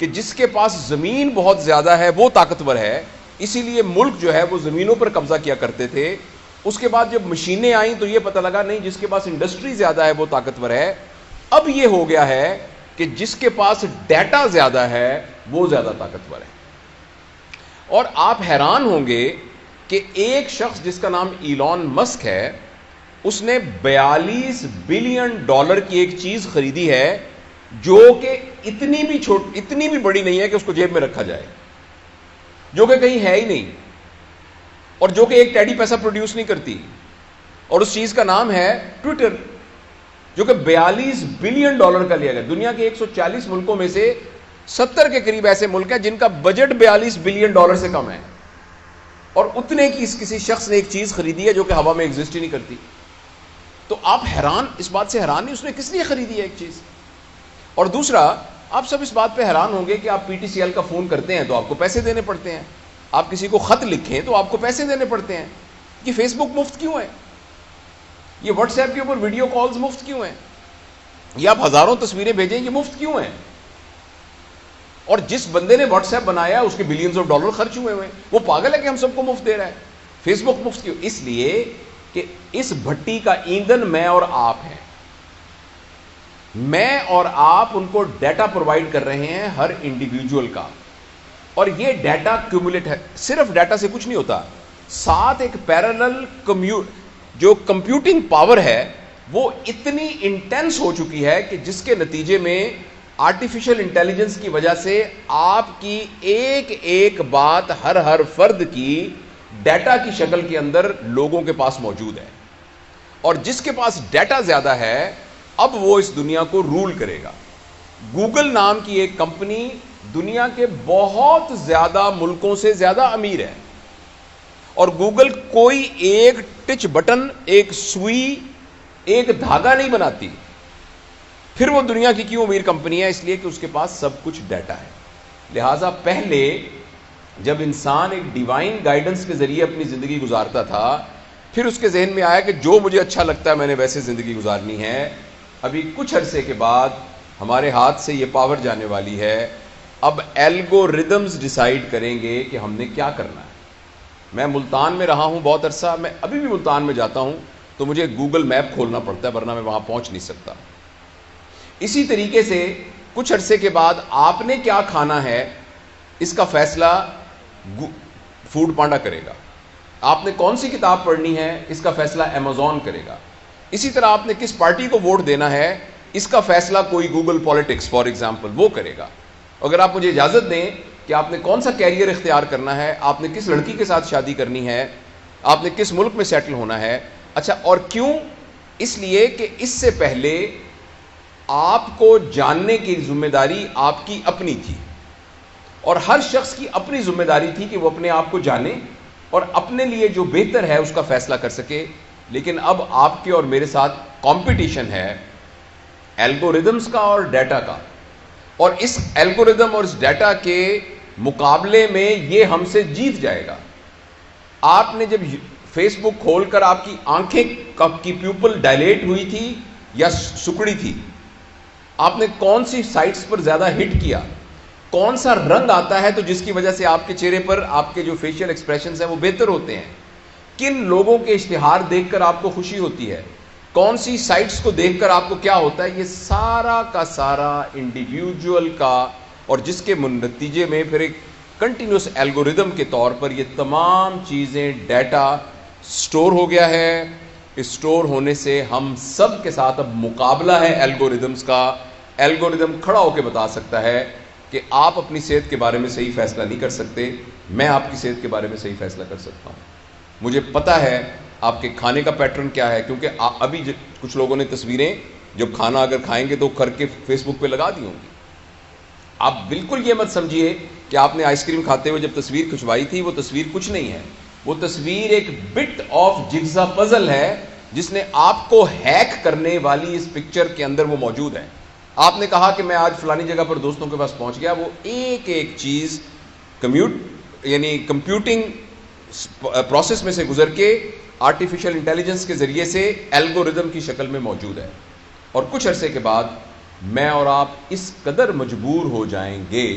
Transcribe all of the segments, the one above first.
کہ جس کے پاس زمین بہت زیادہ ہے وہ طاقتور ہے، اسی لیے ملک جو ہے وہ زمینوں پر قبضہ کیا کرتے تھے. اس کے بعد جب مشینیں آئیں تو یہ پتہ لگا نہیں، جس کے پاس انڈسٹری زیادہ ہے وہ طاقتور ہے. اب یہ ہو گیا ہے کہ جس کے پاس ڈیٹا زیادہ ہے وہ زیادہ طاقتور ہے. اور آپ حیران ہوں گے کہ ایک شخص جس کا نام ایلون مسک ہے، اس نے $42 بلین کی ایک چیز خریدی ہے جو کہ اتنی بھی بڑی نہیں ہے کہ اس کو جیب میں رکھا جائے، جو کہ کہیں ہے ہی نہیں، اور جو کہ ایک ٹیڈی پیسہ پروڈیوس نہیں کرتی. اور اس چیز کا نام ہے ٹویٹر، جو کہ $42 بلین کا لیا گیا. دنیا کے 140 ملکوں میں سے 70 کے قریب ایسے ملک ہیں جن کا بجٹ $42 بلین سے کم ہے، اور اتنے کی کسی شخص نے ایک چیز خریدی ہے جو کہ ہوا میں ایگزسٹ ہی نہیں کرتی. تو آپ حیران، اس بات سے حیران نہیں اس نے کس لیے خریدی ہے ایک چیز. اور دوسرا، آپ سب اس بات پہ حیران ہوں گے کہ آپ پی ٹی سی ایل کا فون کرتے ہیں تو آپ کو پیسے دینے پڑتے ہیں، آپ کسی کو خط لکھیں تو آپ کو پیسے دینے پڑتے ہیں. یہ فیس بک مفت کیوں ہے؟ یہ واٹس ایپ کے اوپر ویڈیو کالز مفت کیوں ہیں؟ یہ آپ ہزاروں تصویریں بھیجیں، یہ مفت کیوں ہیں؟ اور جس بندے نے واٹس ایپ بنایا اس کے بلینز آف ڈالر خرچ ہوئے ہوئے، وہ پاگل ہے کہ ہم سب کو مفت دے رہا ہے. فیس بک مفت کیوں؟ اس لیے کہ اس بھٹی کا ایندھن میں اور آپ ہیں. میں اور آپ ان کو ڈیٹا پرووائڈ کر رہے ہیں ہر انڈیویجول کا، اور یہ ڈیٹا کیومولیٹ ہے. صرف ڈیٹا سے کچھ نہیں ہوتا، ساتھ ایک پیرالل جو کمپیوٹنگ پاور ہے وہ اتنی انٹینس ہو چکی ہے کہ جس کے نتیجے میں آرٹیفیشل انٹیلیجنس کی وجہ سے آپ کی ایک ایک بات ہر فرد کی ڈیٹا کی شکل کے اندر لوگوں کے پاس موجود ہے. اور جس کے پاس ڈیٹا زیادہ ہے اب وہ اس دنیا کو رول کرے گا. گوگل نام کی ایک کمپنی دنیا کے بہت زیادہ ملکوں سے زیادہ امیر ہے، اور گوگل کوئی ایک ٹچ بٹن، ایک سوئی، ایک دھاگا نہیں بناتی. پھر وہ دنیا کی کیوں امیر کمپنی ہے؟ اس لیے کہ اس کے پاس سب کچھ ڈیٹا ہے. لہٰذا پہلے جب انسان ایک ڈیوائن گائیڈنس کے ذریعے اپنی زندگی گزارتا تھا، پھر اس کے ذہن میں آیا کہ جو مجھے اچھا لگتا ہے میں نے ویسے زندگی گزارنی ہے. ابھی کچھ عرصے کے بعد ہمارے ہاتھ سے یہ پاور جانے والی ہے. اب الگوریدمز ڈیسائیڈ کریں گے کہ ہم نے کیا کرنا ہے. میں ملتان میں رہا ہوں بہت عرصہ، میں ابھی بھی ملتان میں جاتا ہوں تو مجھے گوگل میپ کھولنا پڑتا ہے ورنہ میں وہاں پہنچ نہیں سکتا. اسی طریقے سے کچھ عرصے کے بعد آپ نے کیا کھانا ہے اس کا فیصلہ فوڈ پانڈا کرے گا. آپ نے کون سی کتاب پڑھنی ہے اس کا فیصلہ امیزون کرے گا. اسی طرح آپ نے کس پارٹی کو ووٹ دینا ہے اس کا فیصلہ کوئی گوگل پالیٹکس فار ایگزامپل وہ کرے گا. اگر آپ مجھے اجازت دیں کہ آپ نے کون سا کیریئر اختیار کرنا ہے، آپ نے کس لڑکی کے ساتھ شادی کرنی ہے، آپ نے کس ملک میں سیٹل ہونا ہے. اچھا، اور کیوں؟ اس لیے کہ اس سے پہلے آپ کو جاننے کی ذمہ داری آپ کی اپنی تھی، اور ہر شخص کی اپنی ذمہ داری تھی کہ وہ اپنے آپ کو جانے اور اپنے لیے جو بہتر ہے اس کا فیصلہ کر سکے. لیکن اب آپ کے اور میرے ساتھ کمپٹیشن ہے الگوریدمز کا اور ڈیٹا کا، اور اس الگوریدم اور اس ڈیٹا کے مقابلے میں یہ ہم سے جیت جائے گا. آپ نے جب فیس بک کھول کر آپ کی آنکھیں کی پیوپل ڈائلیٹ ہوئی تھی یا سکڑی تھی، آپ نے کون سی سائٹس پر زیادہ ہٹ کیا، کون سا رنگ آتا ہے تو جس کی وجہ سے آپ کے چہرے پر آپ کے جو فیشیل ایکسپریشنز ہیں وہ بہتر ہوتے ہیں، کن لوگوں کے اشتہار دیکھ کر آپ کو خوشی ہوتی ہے، کون سی سائٹس کو دیکھ کر آپ کو کیا ہوتا ہے، یہ سارا کا سارا انڈیویجول کا، اور جس کے نتیجے میں پھر ایک کنٹینیوس الگوریدم کے طور پر یہ تمام چیزیں ڈیٹا سٹور ہو گیا ہے. اس سٹور ہونے سے ہم سب کے ساتھ اب مقابلہ ہے الگوریدمز کا. الگوریدم کھڑا ہو کے بتا سکتا ہے کہ آپ اپنی صحت کے بارے میں صحیح فیصلہ نہیں کر سکتے، میں آپ کی صحت کے بارے میں صحیح فیصلہ کر سکتا ہوں. مجھے پتہ ہے آپ کے کھانے کا پیٹرن کیا ہے، کیونکہ ابھی کچھ لوگوں نے تصویریں جب کھانا اگر کھائیں گے تو کر کے فیس بک پہ لگا دی ہوں گی. آپ بالکل یہ مت سمجھیے کہ آپ نے آئس کریم کھاتے ہوئے جب تصویر کھنچوائی تھی وہ تصویر کچھ نہیں ہے. وہ تصویر ایک بٹ آف جگزا پزل ہے جس نے آپ کو ہیک کرنے والی اس پکچر کے اندر وہ موجود ہے. آپ نے کہا کہ میں آج فلانی جگہ پر دوستوں کے پاس پہنچ گیا، وہ ایک ایک چیز کمپیوٹنگ پروسیس میں سے گزر کے آرٹیفیشل انٹیلیجنس کے ذریعے سے الگوریدم کی شکل میں موجود ہے. اور کچھ عرصے کے بعد میں اور آپ اس قدر مجبور ہو جائیں گے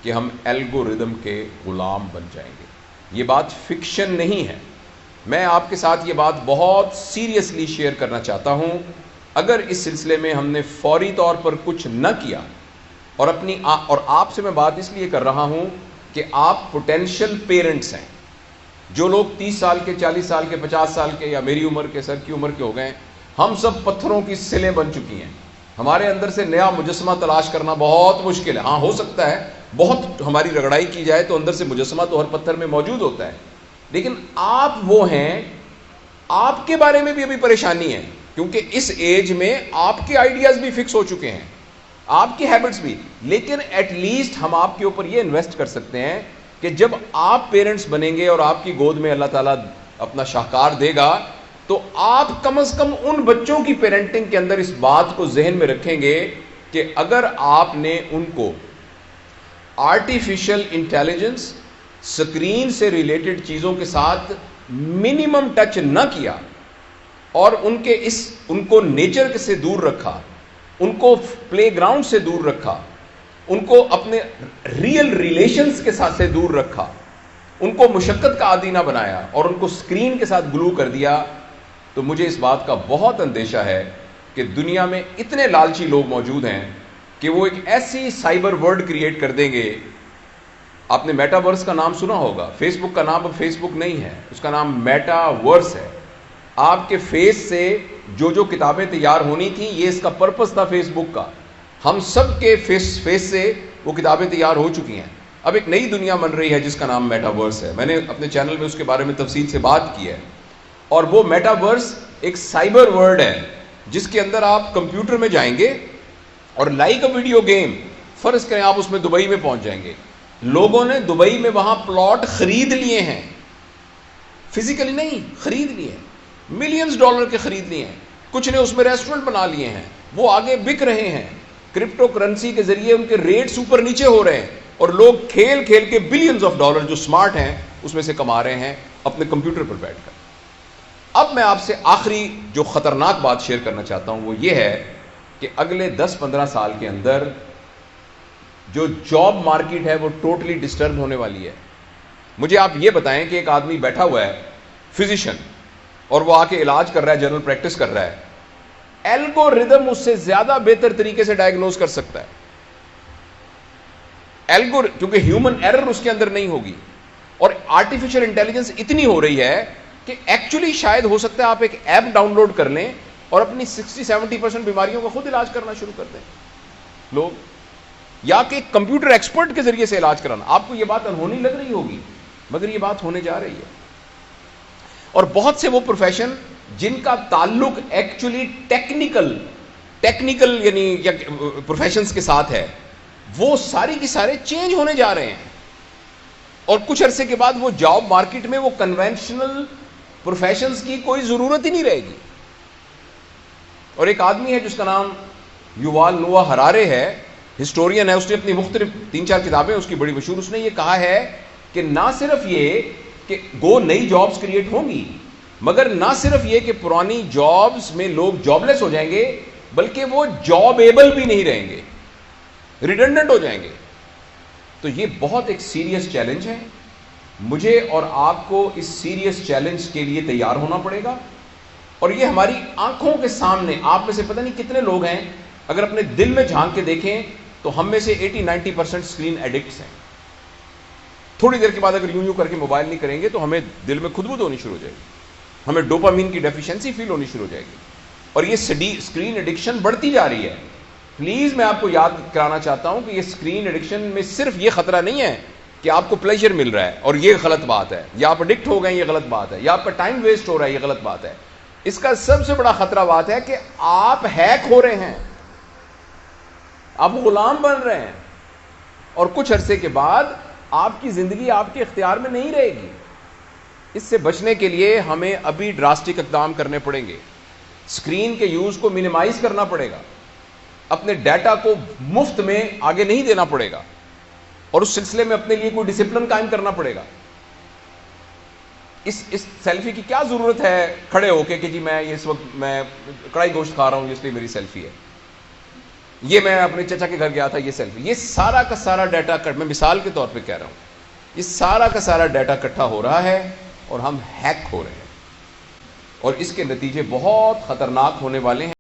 کہ ہم الگوریدم کے غلام بن جائیں گے. یہ بات فکشن نہیں ہے. میں آپ کے ساتھ یہ بات بہت سیریسلی شیئر کرنا چاہتا ہوں. اگر اس سلسلے میں ہم نے فوری طور پر کچھ نہ کیا اور آپ سے میں بات اس لیے کر رہا ہوں کہ آپ پوٹینشیل پیرنٹس ہیں. جو لوگ 30 سال کے، 40 سال کے، 50 سال کے یا میری عمر کے، سر کی عمر کے ہو گئے ہیں، ہم سب پتھروں کی سلیں بن چکی ہیں. ہمارے اندر سے نیا مجسمہ تلاش کرنا بہت مشکل ہے. ہاں ہو سکتا ہے بہت ہماری رگڑائی کی جائے تو اندر سے مجسمہ تو ہر پتھر میں موجود ہوتا ہے، لیکن آپ وہ ہیں، آپ کے بارے میں بھی ابھی پریشانی ہے، کیونکہ اس ایج میں آپ کے آئیڈیاز بھی فکس ہو چکے ہیں، آپ کی ہیبٹس بھی. لیکن ایٹ لیسٹ ہم آپ کے اوپر یہ انویسٹ کر سکتے ہیں کہ جب آپ پیرنٹس بنیں گے اور آپ کی گود میں اللہ تعالیٰ اپنا شاہکار دے گا تو آپ کم از کم ان بچوں کی پیرنٹنگ کے اندر اس بات کو ذہن میں رکھیں گے کہ اگر آپ نے ان کو آرٹیفیشل انٹیلیجنس، سکرین سے ریلیٹڈ چیزوں کے ساتھ منیمم ٹچ نہ کیا اور ان کو نیچر سے دور رکھا، ان کو پلے گراؤنڈ سے دور رکھا، ان کو اپنے ریئل ریلیشنز کے ساتھ سے دور رکھا، ان کو مشقت کا عادی نہ بنایا اور ان کو سکرین کے ساتھ گلو کر دیا، تو مجھے اس بات کا بہت اندیشہ ہے کہ دنیا میں اتنے لالچی لوگ موجود ہیں کہ وہ ایک ایسی سائبر ورلڈ کریٹ کر دیں گے. آپ نے میٹا ورس کا نام سنا ہوگا. فیس بک کا نام اب فیس بک نہیں ہے، اس کا نام میٹا ورس ہے. آپ کے فیس سے جو کتابیں تیار ہونی تھیں، یہ اس کا پرپس تھا فیس بک کا. ہم سب کے فیس سے وہ کتابیں تیار ہو چکی ہیں. اب ایک نئی دنیا بن رہی ہے جس کا نام میٹا ورس ہے. میں نے اپنے چینل میں اس کے بارے میں تفصیل سے بات کی ہے. اور وہ میٹا ورس ایک سائبر ورلڈ ہے جس کے اندر آپ کمپیوٹر میں جائیں گے اور لائک اے ویڈیو گیم، فرض کریں آپ اس میں دبئی میں پہنچ جائیں گے. لوگوں نے دبئی میں وہاں پلاٹ خرید لیے ہیں، فزیکلی نہیں، خرید لیے ہیں، ملینز ڈالر کے خرید لیے ہیں. کچھ نے اس میں ریسٹورنٹ بنا لیے ہیں، وہ آگے بک رہے ہیں. کرپٹو کرنسی کے ذریعے ان کے ریٹس اوپر نیچے ہو رہے ہیں اور لوگ کھیل کھیل کے بلینز آف ڈالر جو سمارٹ ہیں اس میں سے کما رہے ہیں اپنے کمپیوٹر پر بیٹھ کر. اب میں آپ سے آخری جو خطرناک بات شیئر کرنا چاہتا ہوں وہ یہ ہے کہ اگلے 10-15 سال کے اندر جو جاب مارکیٹ ہے وہ ٹوٹلی ڈسٹرب ہونے والی ہے. مجھے آپ یہ بتائیں کہ ایک آدمی بیٹھا ہوا ہے فزیشین اور وہ آ کے علاج کر رہا ہے، جنرل پریکٹس کر رہا ہے، الگوریدم اس سے زیادہ بہتر طریقے سے ڈائگنوز کر سکتا ہے. کیونکہ ہیومن ایرر اس کے اندر نہیں ہوگی اور آرٹیفیشل انٹیلیجنس اتنی ہو رہی ہے کہ ایکچولی شاید ہو سکتا ہے آپ ایک ایپ ڈاؤن لوڈ کر لیں اور اپنی 60-70% بیماریوں کا خود علاج کرنا شروع کر دیں لوگ، یا کہ کمپیوٹر ایکسپرٹ کے ذریعے سے علاج کرانا. آپ کو یہ بات انہونی لگ رہی ہوگی مگر یہ بات ہونے جا رہی ہے. اور بہت سے وہ پروفیشن جن کا تعلق ایکچولی ٹیکنیکل یعنی پروفیشنز کے ساتھ ہے، وہ ساری کی سارے چینج ہونے جا رہے ہیں اور کچھ عرصے کے بعد وہ جاب مارکیٹ میں وہ کنونشنل پروفیشنز کی کوئی ضرورت ہی نہیں رہے گی. اور ایک آدمی ہے جس کا نام یووال نوآ ہرارے ہے، ہسٹورین ہے، اس نے اپنی مختلف 3-4 کتابیں اس کی بڑی مشہور، اس نے یہ کہا ہے کہ نہ صرف یہ کہ نئی جابز کریٹ ہوں گی، مگر نہ صرف یہ کہ پرانی جابز میں لوگ جاب لیس ہو جائیں گے بلکہ وہ جاب ایبل بھی نہیں رہیں گے، ریڈنڈنٹ ہو جائیں گے. تو یہ بہت ایک سیریس چیلنج ہے. مجھے اور آپ کو اس سیریس چیلنج کے لیے تیار ہونا پڑے گا اور یہ ہماری آنکھوں کے سامنے. آپ میں سے پتہ نہیں کتنے لوگ ہیں اگر اپنے دل میں جھانک کے دیکھیں تو ہم میں سے 80-90% اسکرین ایڈکٹس ہیں. تھوڑی دیر کے بعد اگر یوں کر کے موبائل نہیں کریں گے تو ہمیں دل میں خدبد ہونی شروع ہو جائے گی، ہمیں ڈوپامین کی ڈیفیشنسی فیل ہونی شروع ہو جائے گی اور یہ اسکرین ایڈکشن بڑھتی جا رہی ہے. پلیز میں آپ کو یاد کرانا چاہتا ہوں کہ یہ اسکرین ایڈکشن میں صرف یہ خطرہ نہیں ہے کہ آپ کو پلیجر مل رہا ہے اور یہ غلط بات ہے، یا آپ ایڈکٹ ہو گئے یہ غلط بات ہے، یا آپ کا ٹائم ویسٹ ہو رہا ہے یہ غلط بات ہے. اس کا سب سے بڑا خطرہ بات ہے کہ آپ ہیک ہو رہے ہیں، آپ غلام بن رہے ہیں اور کچھ عرصے کے بعد آپ کی زندگی آپ کے اختیار میں نہیں رہے گی. اس سے بچنے کے لیے ہمیں ابھی ڈراسٹک اقدام کرنے پڑیں گے. اسکرین کے یوز کو منیمائز کرنا پڑے گا، اپنے ڈیٹا کو مفت میں آگے نہیں دینا پڑے گا اور اس سلسلے میں اپنے لیے کوئی ڈسپلن قائم کرنا پڑے گا. اس سیلفی کی کیا ضرورت ہے کھڑے ہو کے کہ جی میں اس وقت میں کڑائی گوشت کھا رہا ہوں اس لیے میری سیلفی ہے. یہ میں اپنے چچا کے گھر گیا تھا، یہ سیلفی، یہ سارا کا سارا ڈیٹا میں مثال کے طور پہ کہہ رہا ہوں، یہ سارا کا سارا ڈیٹا اکٹھا ہو رہا ہے اور ہم ہیک ہو رہے ہیں، اور اس کے نتیجے بہت خطرناک ہونے والے ہیں۔